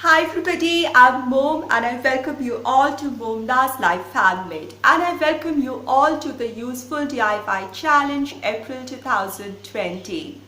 Hi everybody, I'm Mom and I welcome you all to MomDas Life Handmade and I welcome you all to the Useful DIY Challenge April 2020.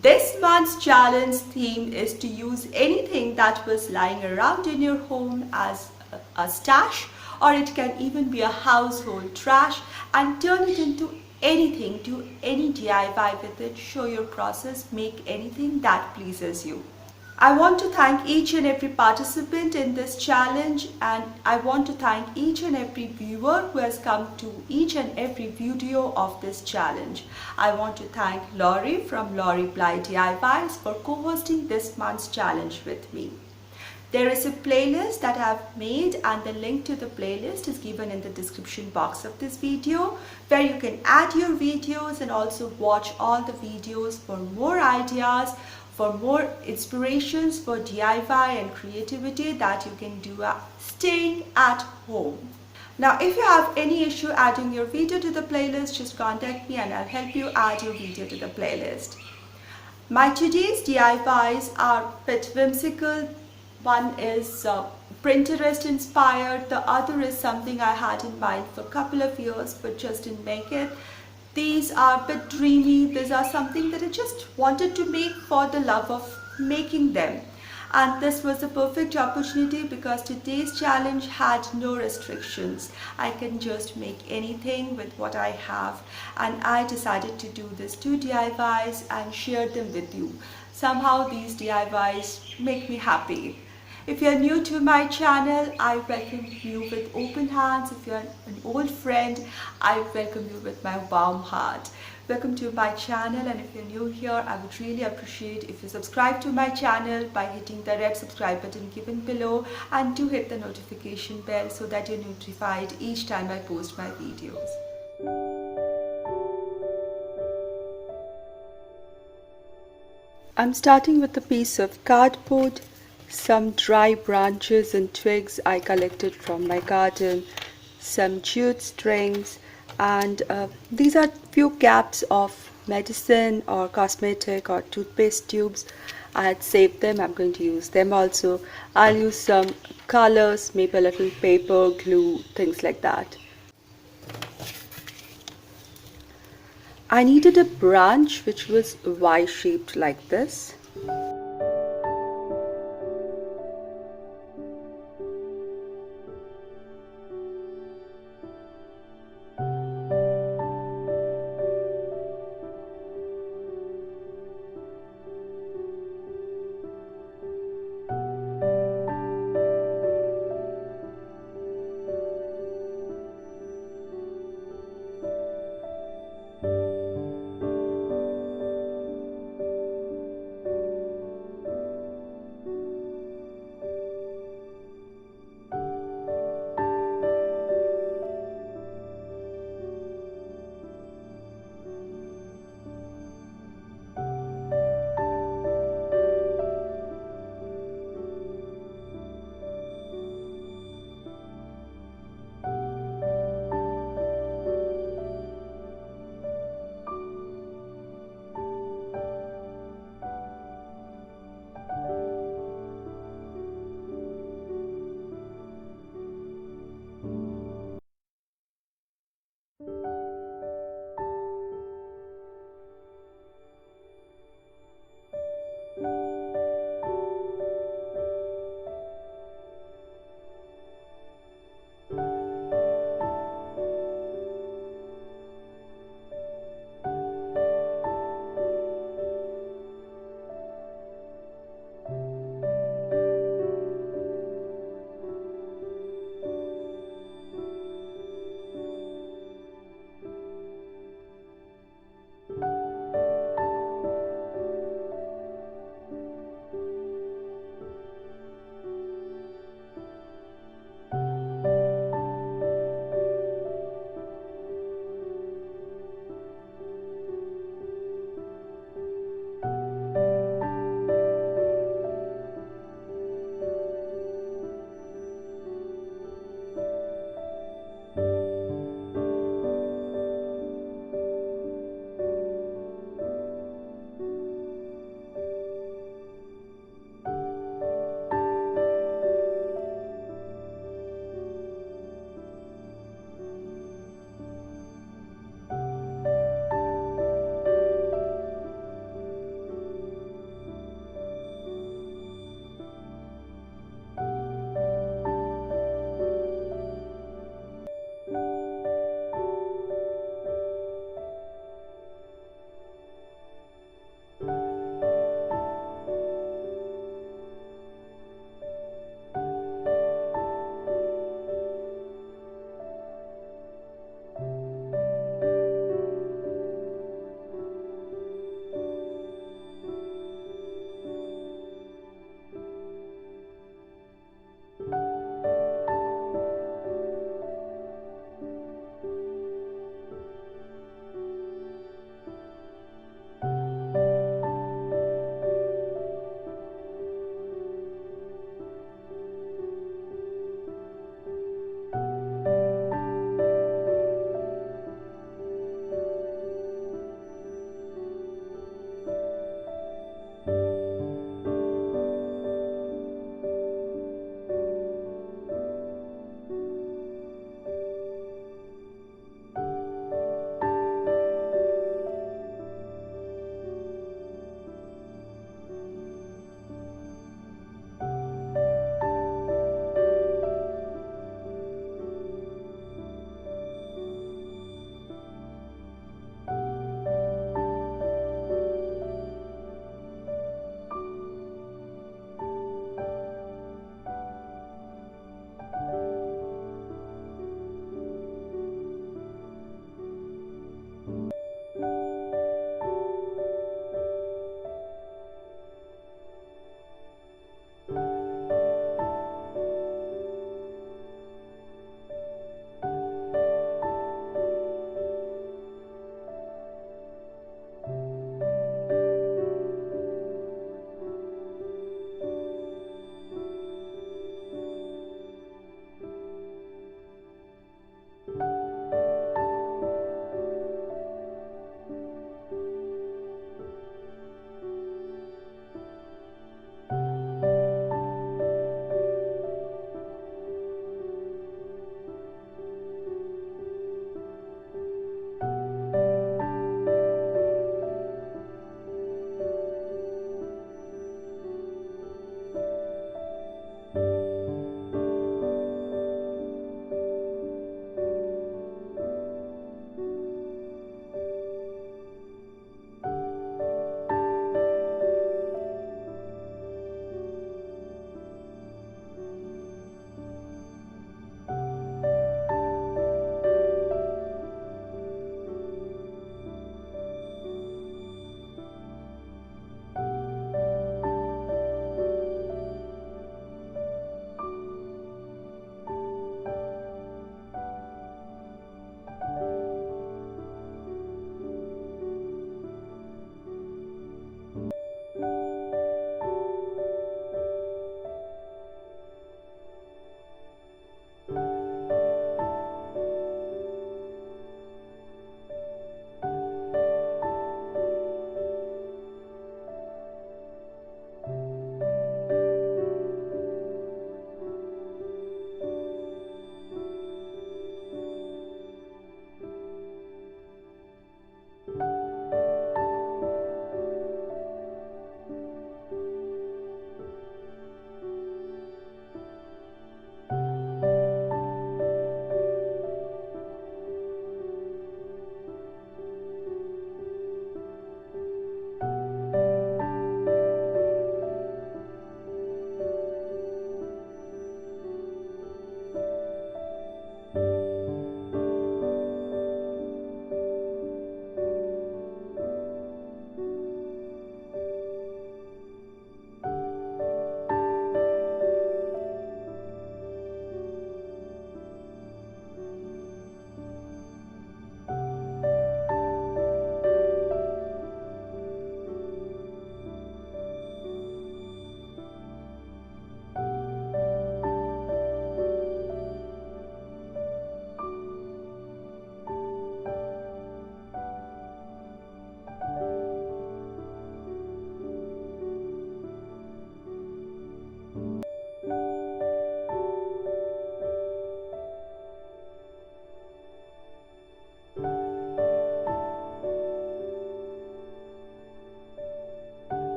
This month's challenge theme is to use anything that was lying around in your home as a stash, or it can even be a household trash, and turn it into anything. Do any DIY with it, show your process, make anything that pleases you. I want to thank each and every participant in this challenge, and I want to thank each and every viewer who has come to each and every video of this challenge. I want to thank Lori from Lori Blye DIYs for co-hosting this month's challenge with me. There is a playlist that I have made and the link to the playlist is given in the description box of this video, where you can add your videos and also watch all the videos for more ideas, for more inspirations for DIY and creativity that you can do staying at home. Now, if you have any issue adding your video to the playlist, just contact me and I'll help you add your video to the playlist. My today's DIYs are a bit whimsical. One is Pinterest inspired, the other is something I had in mind for a couple of years but just didn't make it. These are a bit dreamy. These are something that I just wanted to make for the love of making them. And this was a perfect opportunity because today's challenge had no restrictions. I can just make anything with what I have, and I decided to do these two DIYs and share them with you. Somehow these DIYs make me happy. If you're new to my channel, I welcome you with open hands. If you're an old friend, I welcome you with my warm heart. Welcome to my channel, and if you're new here, I would really appreciate if you subscribe to my channel by hitting the red subscribe button given below, and do hit the notification bell so that you're notified each time I post my videos. I'm starting with a piece of cardboard, some dry branches and twigs I collected from my garden, some jute strings, and these are few caps of medicine or cosmetic or toothpaste tubes. I had saved them. I'm going to use them also. I'll use some colors, maybe a little paper, glue, things like that. I needed a branch which was Y-shaped like this.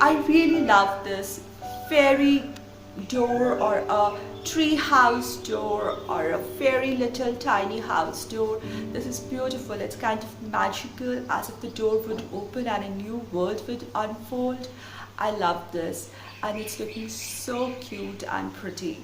I really love this fairy door or a tree house door or a fairy little tiny house door. This is beautiful. It's kind of magical, as if the door would open and a new world would unfold. I love this, and it's looking so cute and pretty.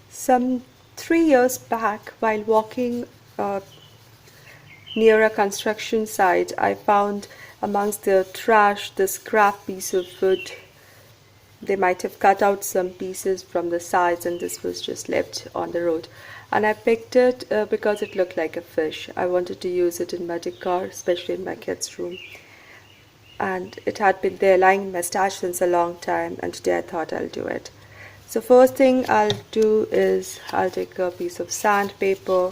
Some 3 years back, while walking near a construction site, I found amongst the trash this scrap piece of wood. They might have cut out some pieces from the sides, and this was just left on the road. And I picked it because it looked like a fish. I wanted to use it in my decor, especially in my kids' room. And it had been there lying in my stash since a long time, and today I thought I'll do it. So first thing I'll do is I'll take a piece of sandpaper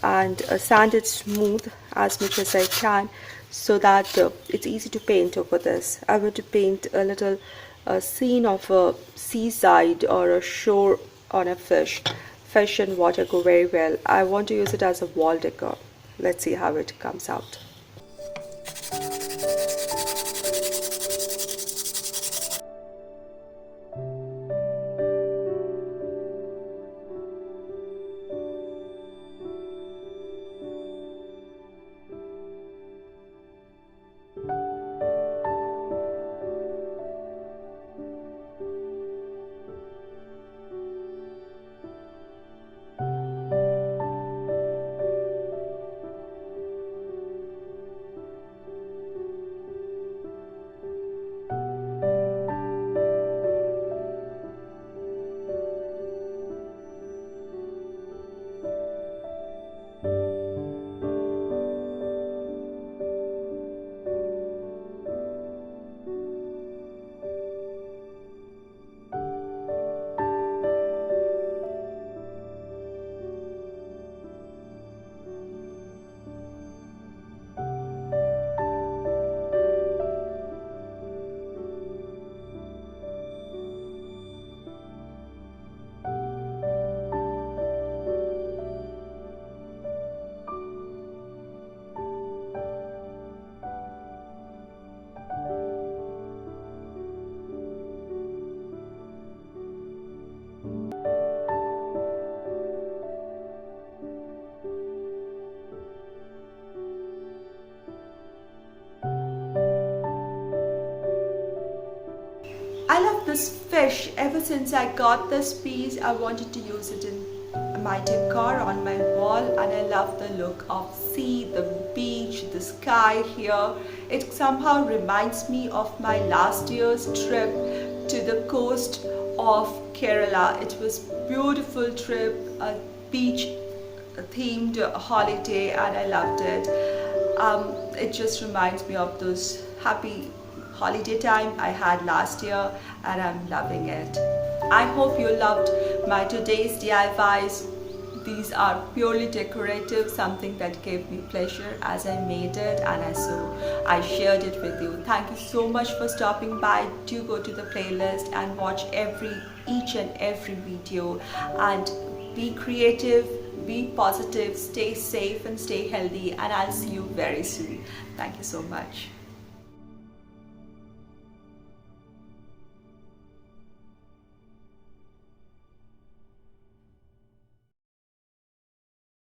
and sand it smooth as much as I can, so that it's easy to paint over this. I want to paint a little scene of a seaside or a shore on a fish. Fish and water go very well. I want to use it as a wall decor. Let's see how it comes out. I love this fish. Ever since I got this piece, I wanted to use it in my decor on my wall, and I love the look of sea, the beach, the sky here. It somehow reminds me of my last year's trip to the coast of Kerala. It was a beautiful trip, a beach themed holiday, and I loved it. It just reminds me of those happy holiday time I had last year, and I'm loving it. I hope you loved my today's DIYs. These are purely decorative, something that gave me pleasure as I made it, and I shared it with you. Thank you so much for stopping by. Do go to the playlist and watch each and every video, and be creative, be positive, stay safe and stay healthy, and I'll see you very soon. Thank you so much.